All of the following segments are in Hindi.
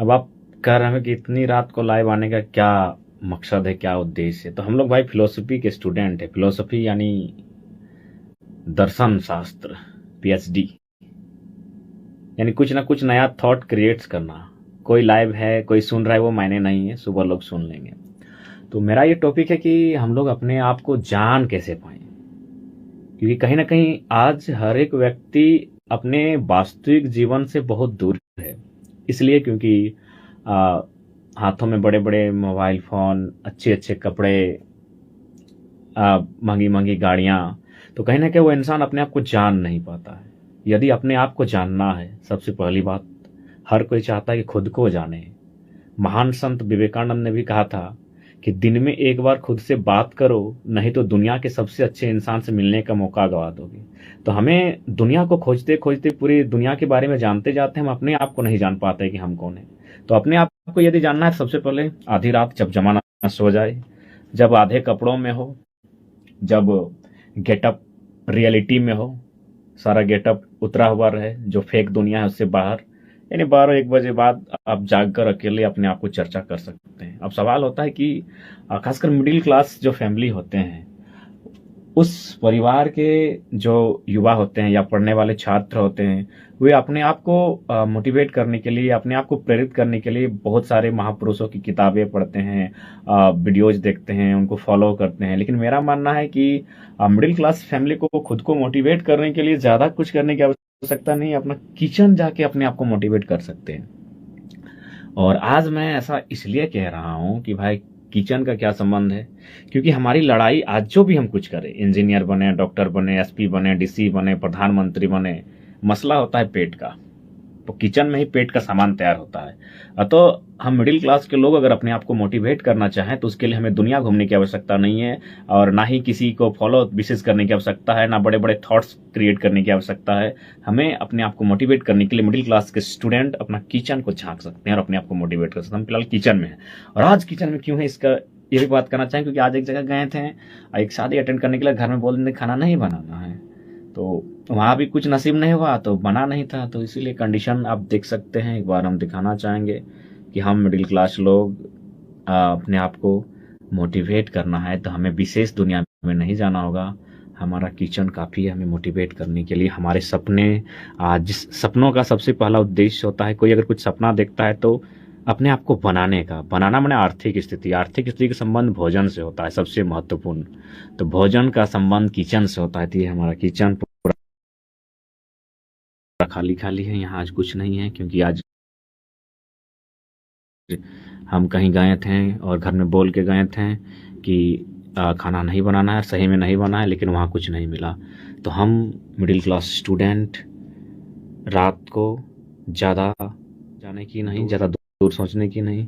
अब आप कह रहे हैं कि इतनी रात को लाइव आने का क्या मकसद है, क्या उद्देश्य है। तो हम लोग भाई फिलोसफी के स्टूडेंट है। फिलोसफी यानी दर्शन शास्त्र, पीएचडी, यानी कुछ ना कुछ नया थॉट क्रिएट्स करना। कोई लाइव है, कोई सुन रहा है, वो मायने नहीं है, सुबह लोग सुन लेंगे। तो मेरा ये टॉपिक है कि हम लोग अपने आप को जान कैसे पाएं, क्योंकि कहीं ना कहीं आज हर एक व्यक्ति अपने वास्तविक जीवन से बहुत दूर है। इसलिए क्योंकि आ, हाथों में बड़े बड़े मोबाइल फोन, अच्छे अच्छे कपड़े, महंगी महंगी गाड़ियां। तो कहीं ना कहीं वो इंसान अपने आप को जान नहीं पाता है। यदि अपने आप को जानना है, सबसे पहली बात, हर कोई चाहता है कि खुद को जाने। महान संत विवेकानंद ने भी कहा था कि दिन में एक बार खुद से बात करो, नहीं तो दुनिया के सबसे अच्छे इंसान से मिलने का मौका गवा दोगे। तो हमें दुनिया को खोजते खोजते पूरी दुनिया के बारे में जानते जाते हैं, हम अपने आप को नहीं जान पाते कि हम कौन है। तो अपने आप को यदि जानना है, सबसे पहले आधी रात जब जमाना सो जाए, जब आधे कपड़ों में हो, जब गेटअप रियलिटी में हो, सारा गेटअप उतरा हुआ रहे, जो फेक दुनिया है उससे बाहर, यानी 12-1 बजे बाद आप जाग कर अकेले अपने आप को चर्चा कर सकते हैं। अब सवाल होता है कि खासकर मिडिल क्लास जो फैमिली होते हैं, उस परिवार के जो युवा होते हैं या पढ़ने वाले छात्र होते हैं, वे अपने आप को मोटिवेट करने के लिए, अपने आप को प्रेरित करने के लिए बहुत सारे महापुरुषों की किताबें पढ़ते हैं, वीडियोज देखते हैं, उनको फॉलो करते हैं। लेकिन मेरा मानना है कि मिडिल क्लास फैमिली को खुद को मोटिवेट करने के लिए ज़्यादा कुछ करने की आवश्यकता नहीं है। अपना किचन जाके अपने आप को मोटिवेट कर सकते हैं। और आज मैं ऐसा इसलिए कह रहा हूं कि भाई किचन का क्या संबंध है, क्योंकि हमारी लड़ाई आज जो भी हम कुछ करें, इंजीनियर बने, डॉक्टर बने, एसपी बने, डीसी बने, प्रधानमंत्री बने, मसला होता है पेट का। तो किचन में ही पेट का सामान तैयार होता है। तो हम मिडिल क्लास के लोग अगर अपने आप को मोटिवेट करना चाहें तो उसके लिए हमें दुनिया घूमने की आवश्यकता नहीं है, और ना ही किसी को फॉलो विशेष करने की आवश्यकता है, ना बड़े बड़े थॉट्स क्रिएट करने की आवश्यकता है। हमें अपने आप को मोटिवेट करने के लिए मिडिल क्लास के स्टूडेंट अपना किचन को झांक सकते हैं और अपने आप को मोटिवेट कर सकते हैं। हम फिलहाल किचन में हैं, और आज किचन में क्यों है इसका ये भी बात करना चाहें, क्योंकि आज एक जगह गए थे, एक शादी अटेंड करने के लिए। घर में बोल रहे खाना नहीं बनाना है, तो वहाँ भी कुछ नसीब नहीं हुआ, तो बना नहीं था। तो इसीलिए कंडीशन आप देख सकते हैं। एक बार हम दिखाना चाहेंगे कि हम मिडिल क्लास लोग अपने आप को मोटिवेट करना है तो हमें विशेष दुनिया में नहीं जाना होगा। हमारा किचन काफ़ी है हमें मोटिवेट करने के लिए। हमारे सपने, जिस सपनों का सबसे पहला उद्देश्य होता है, कोई अगर कुछ सपना देखता है तो अपने आप को बनाने का। बनाना माने आर्थिक स्थिति, आर्थिक स्थिति का संबंध भोजन से होता है सबसे महत्वपूर्ण। तो भोजन का संबंध किचन से होता है। तो ये हमारा किचन पूरा खाली खाली है, यहाँ आज कुछ नहीं है, क्योंकि आज हम कहीं गए थे और घर में बोल के गए थे कि खाना नहीं बनाना है, सही में नहीं बना है, लेकिन वहाँ कुछ नहीं मिला। तो हम मिडिल क्लास स्टूडेंट रात को ज़्यादा जाने की नहीं, ज़्यादा दूर सोचने की नहीं,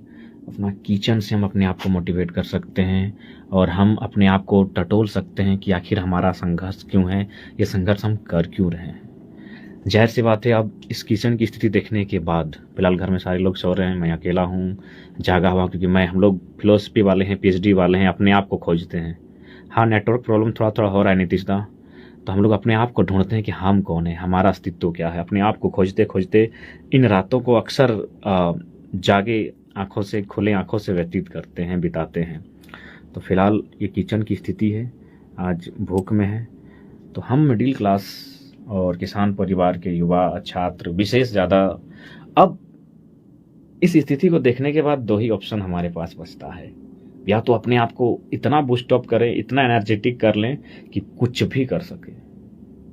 अपना किचन से हम अपने आप को मोटिवेट कर सकते हैं, और हम अपने आप को टटोल सकते हैं कि आखिर हमारा संघर्ष क्यों है, ये संघर्ष हम कर क्यों रहे हैं। ज़ाहिर सी बात है, अब इस किचन की स्थिति देखने के बाद, फिलहाल घर में सारे लोग सो रहे हैं, मैं अकेला हूँ जागा हुआ, क्योंकि हम लोग फिलोसफी वाले हैं, पीएचडी वाले हैं, अपने आप को खोजते हैं। हाँ, नेटवर्क प्रॉब्लम थोड़ा थोड़ा हो रहा है नीतीश दा, तो हम लोग अपने आप को ढूंढते हैं कि हम कौन है, हमारा अस्तित्व क्या है। अपने आप को खोजते खोजते इन रातों को अक्सर जागे आंखों से, खुले आंखों से व्यतीत करते हैं, बिताते हैं। तो फिलहाल ये किचन की स्थिति है, आज भूख में है। तो हम मिडिल क्लास और किसान परिवार के युवा छात्र विशेष ज़्यादा, अब इस स्थिति को देखने के बाद दो ही ऑप्शन हमारे पास बचता है। या तो अपने आप को इतना बूस्ट अप करें, इतना एनर्जेटिक कर लें कि कुछ भी कर सके।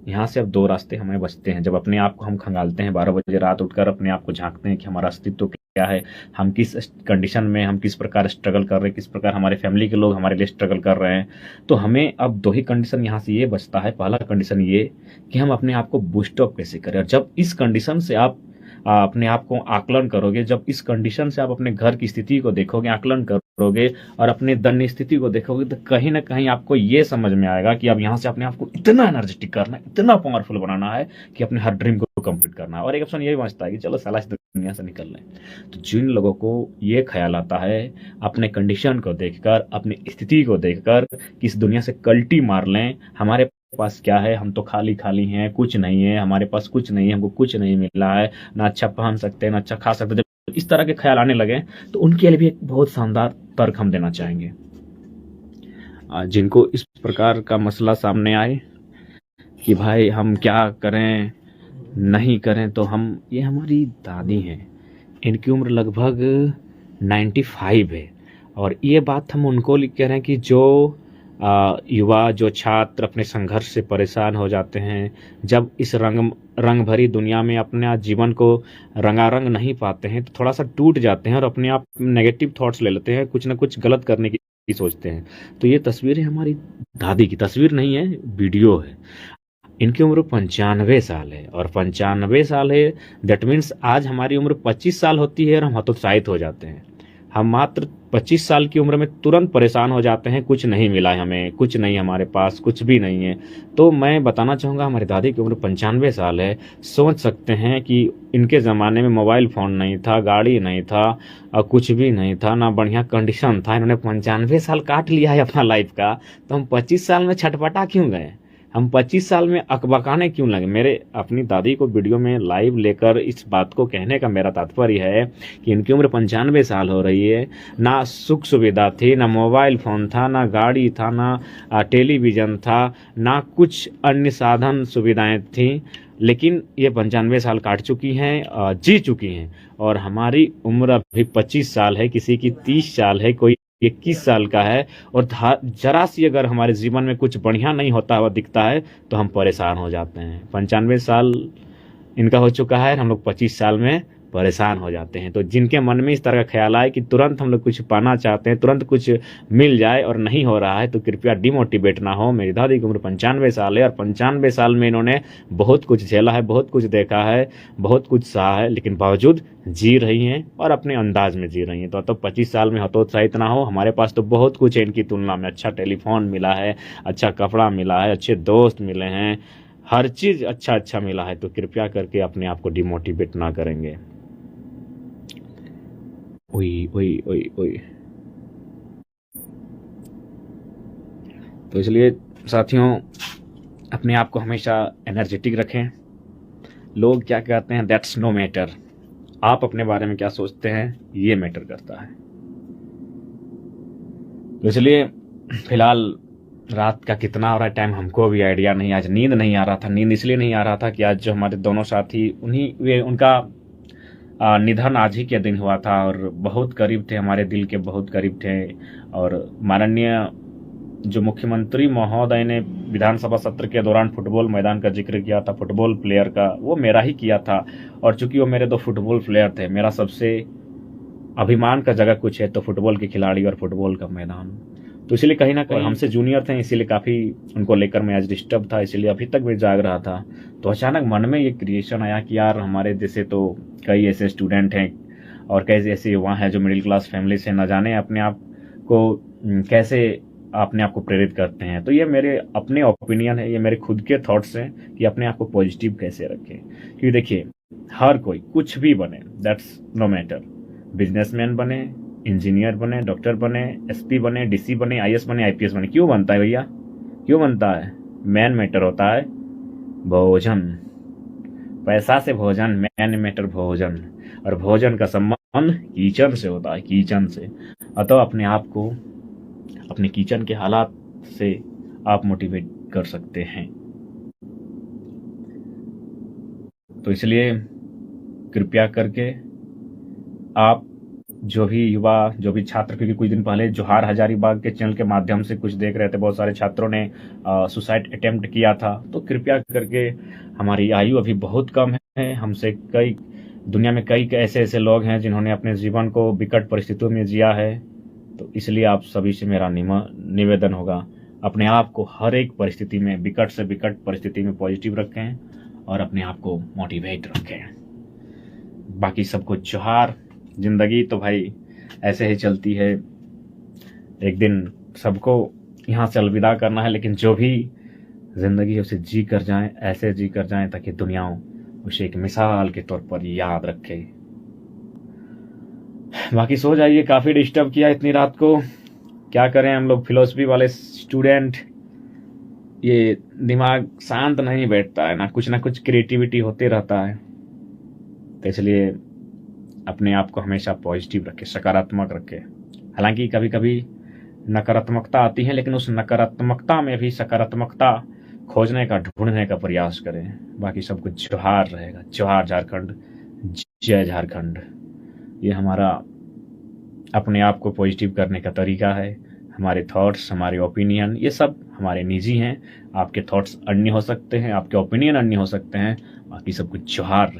यहाँ से अब दो रास्ते हमें बचते हैं। जब अपने आप को हम खंगालते हैं 12 बजे रात उठकर, अपने आप को झांकते हैं कि हमारा अस्तित्व क्या है, हम किस कंडीशन में, हम किस प्रकार स्ट्रगल कर रहे हैं, किस प्रकार हमारे फैमिली के लोग हमारे लिए स्ट्रगल कर रहे हैं। तो हमें अब दो ही कंडीशन यहाँ से ये बचता है। पहला कंडीशन ये कि हम अपने आप को बूस्ट अप कैसे करें। और जब इस कंडीशन से आप अपने आप को आकलन करोगे, जब इस कंडीशन से आप अपने घर की स्थिति को देखोगे, आकलन करोगे, और अपने दन्य स्थिति को देखोगे, तो कहीं ना कहीं आपको ये समझ में आएगा कि अब यहाँ से अपने आप को इतना एनर्जेटिक करना है, इतना पावरफुल बनाना है कि अपने हर ड्रीम को कंप्लीट करना है। और एक ऑप्शन ये भी बचता है कि चलो साला इस दुनिया से निकल लें। तो जिन लोगों को ये ख्याल आता है अपने कंडीशन को देखकर, अपनी स्थिति को देखकर, कि इस दुनिया से कल्टी मार लें, हमारे पास क्या है, हम तो खाली खाली हैं, कुछ नहीं है, हमारे पास कुछ नहीं है, हमको कुछ नहीं मिला है, ना अच्छा पहन सकते हैं, ना अच्छा खा सकते हैं, इस तरह के ख्याल आने लगे तो उनके लिए भी एक बहुत शानदार तर्क हम देना चाहेंगे। जिनको इस प्रकार का मसला सामने आए कि भाई हम क्या करें नहीं करें, तो हम, ये हमारी दादी हैं, इनकी उम्र लगभग 95 है, और ये बात हम उनको लिख कह रहे हैं कि जो युवा, जो छात्र अपने संघर्ष से परेशान हो जाते हैं, जब इस रंग भरी दुनिया में अपने जीवन को रंगारंग नहीं पाते हैं तो थोड़ा सा टूट जाते हैं और अपने आप नेगेटिव थॉट्स ले लेते हैं, कुछ ना कुछ गलत करने की सोचते हैं। तो ये तस्वीर है हमारी दादी की, तस्वीर नहीं है, वीडियो है। इनकी उम्र 95 साल है, और 95 साल है, दैट मीन्स आज हमारी उम्र 25 साल होती है और हम हतोत्साहित हो जाते हैं। हम मात्र 25 साल की उम्र में तुरंत परेशान हो जाते हैं, कुछ नहीं मिला है हमें, कुछ नहीं, हमारे पास कुछ भी नहीं है। तो मैं बताना चाहूँगा, हमारी दादी की उम्र 95 साल है। सोच सकते हैं कि इनके ज़माने में मोबाइल फ़ोन नहीं था, गाड़ी नहीं था, और कुछ भी नहीं था, ना बढ़िया कंडीशन था। इन्होंने 95 साल काट लिया है अपना लाइफ का, तो हम 25 साल में छटपटा क्यों गए? हम 25 साल में अकबकाने क्यों लगे? मेरे अपनी दादी को वीडियो में लाइव लेकर इस बात को कहने का मेरा तात्पर्य है कि इनकी उम्र 95 साल हो रही है, ना सुख सुविधा थी, ना मोबाइल फ़ोन था, ना गाड़ी था, ना टेलीविज़न था, ना कुछ अन्य साधन सुविधाएं थीं, लेकिन ये 95 साल काट चुकी हैं, जी चुकी हैं। और हमारी उम्र अभी 25 साल है, किसी की 30 साल है, कोई 21 साल का है, और जरा सी अगर हमारे जीवन में कुछ बढ़िया नहीं होता हुआ दिखता है तो हम परेशान हो जाते हैं। 95 साल इनका हो चुका है, हम लोग 25 साल में परेशान हो जाते हैं। तो जिनके मन में इस तरह का ख्याल आए कि तुरंत हम लोग कुछ पाना चाहते हैं, तुरंत कुछ मिल जाए और नहीं हो रहा है, तो कृपया डिमोटिवेट ना हो। मेरी दादी की उम्र 95 साल है, और 95 साल में इन्होंने बहुत कुछ झेला है, बहुत कुछ देखा है, बहुत कुछ सहा है, लेकिन बावजूद जी रही हैं और अपने अंदाज में जी रही हैं। तो 25 साल में हतोत्साहित ना हो, हमारे पास तो बहुत कुछ है इनकी तुलना में। अच्छा टेलीफोन मिला है, अच्छा कपड़ा मिला है, अच्छे दोस्त मिले हैं, हर चीज़ अच्छा अच्छा मिला है, तो कृपया करके अपने आप को डिमोटिवेट ना करेंगे। ओई ओई ओई ओई। तो इसलिए साथियों, अपने आप को हमेशा एनर्जेटिक रखें। लोग क्या कहते हैं, दैट्स नो मैटर। आप अपने बारे में क्या सोचते हैं, ये मैटर करता है। तो इसलिए फिलहाल रात का कितना हो रहा है टाइम हमको भी आइडिया नहीं। आज नींद नहीं आ रहा था। नींद इसलिए नहीं आ रहा था कि आज जो हमारे दोनों साथी, उनका निधन आज ही के दिन हुआ था, और बहुत करीब थे, हमारे दिल के बहुत करीब थे। और माननीय जो मुख्यमंत्री महोदय ने विधानसभा सत्र के दौरान फुटबॉल मैदान का जिक्र किया था, फुटबॉल प्लेयर का, वो मेरा ही किया था। और चूंकि वो मेरे दो फुटबॉल प्लेयर थे, मेरा सबसे अभिमान का जगह कुछ है तो फुटबॉल के खिलाड़ी और फुटबॉल का मैदान। तो इसलिए कहीं ना कहीं हमसे जूनियर थे, इसीलिए काफ़ी उनको लेकर मैं आज डिस्टर्ब था, इसलिए अभी तक मैं जाग रहा था। तो अचानक मन में ये क्रिएशन आया कि यार हमारे जैसे तो कई ऐसे स्टूडेंट हैं और कई ऐसे युवा हैं जो मिडिल क्लास फैमिली से, न जाने अपने आप को कैसे अपने आप को प्रेरित करते हैं। तो ये मेरे अपने ओपिनियन है, ये मेरे खुद के थॉट्स हैं कि अपने आप को पॉजिटिव कैसे रखें। क्योंकि देखिए, हर कोई कुछ भी बने, दैट्स नो मैटर। बिजनेसमैन बने, इंजीनियर बने, डॉक्टर बने, एसपी बने, डीसी बने, आईएएस बने, आईपीएस बने, क्यों बनता है भैया? क्यों बनता है? मेन मैटर होता है भोजन। पैसा से भोजन, मेन मैटर भोजन। और भोजन का संबंध किचन से होता है, किचन से। अतः अपने आप को अपने किचन के हालात से आप मोटिवेट कर सकते हैं। तो इसलिए कृपया करके आप जो भी युवा, जो भी छात्र, क्योंकि कुछ दिन पहले जोहार हजारीबाग के चैनल के माध्यम से कुछ देख रहे थे, बहुत सारे छात्रों ने सुसाइड अटेम्प्ट किया था। तो कृपया करके, हमारी आयु अभी बहुत कम है, हमसे कई दुनिया में कई ऐसे ऐसे लोग हैं जिन्होंने अपने जीवन को विकट परिस्थितियों में जिया है। तो इसलिए आप सभी से मेरा निवेदन होगा, अपने आप को हर एक परिस्थिति में, विकट से विकट परिस्थिति में पॉजिटिव रखें और अपने आप को मोटिवेट रखें। बाकी सबको जोहार। जिंदगी तो भाई ऐसे ही चलती है, एक दिन सबको यहाँ से अलविदा करना है, लेकिन जो भी जिंदगी है उसे जी कर जाएं, ऐसे जी कर जाएं ताकि दुनिया उसे एक मिसाल के तौर पर याद रखे। बाकी सो जाइए, काफ़ी डिस्टर्ब किया इतनी रात को, क्या करें हम लोग फिलोसफी वाले स्टूडेंट, ये दिमाग शांत नहीं बैठता है, ना कुछ क्रिएटिविटी होते रहता है। तो इसलिए अपने आप को हमेशा पॉजिटिव रखें, सकारात्मक रखें। हालांकि कभी कभी नकारात्मकता आती है, लेकिन उस नकारात्मकता में भी सकारात्मकता खोजने का, ढूंढने का प्रयास करें। बाकी सब कुछ जोहार रहेगा। जोहार झारखंड, जय झारखंड। ये हमारा अपने आप को पॉजिटिव करने का तरीका है। हमारे थॉट्स, हमारे ओपिनियन, ये सब हमारे निजी हैं। आपके थॉट्स अन्य हो सकते हैं, आपके ओपिनियन अन्य हो सकते हैं, बाकी सब कुछ जोहार रहे।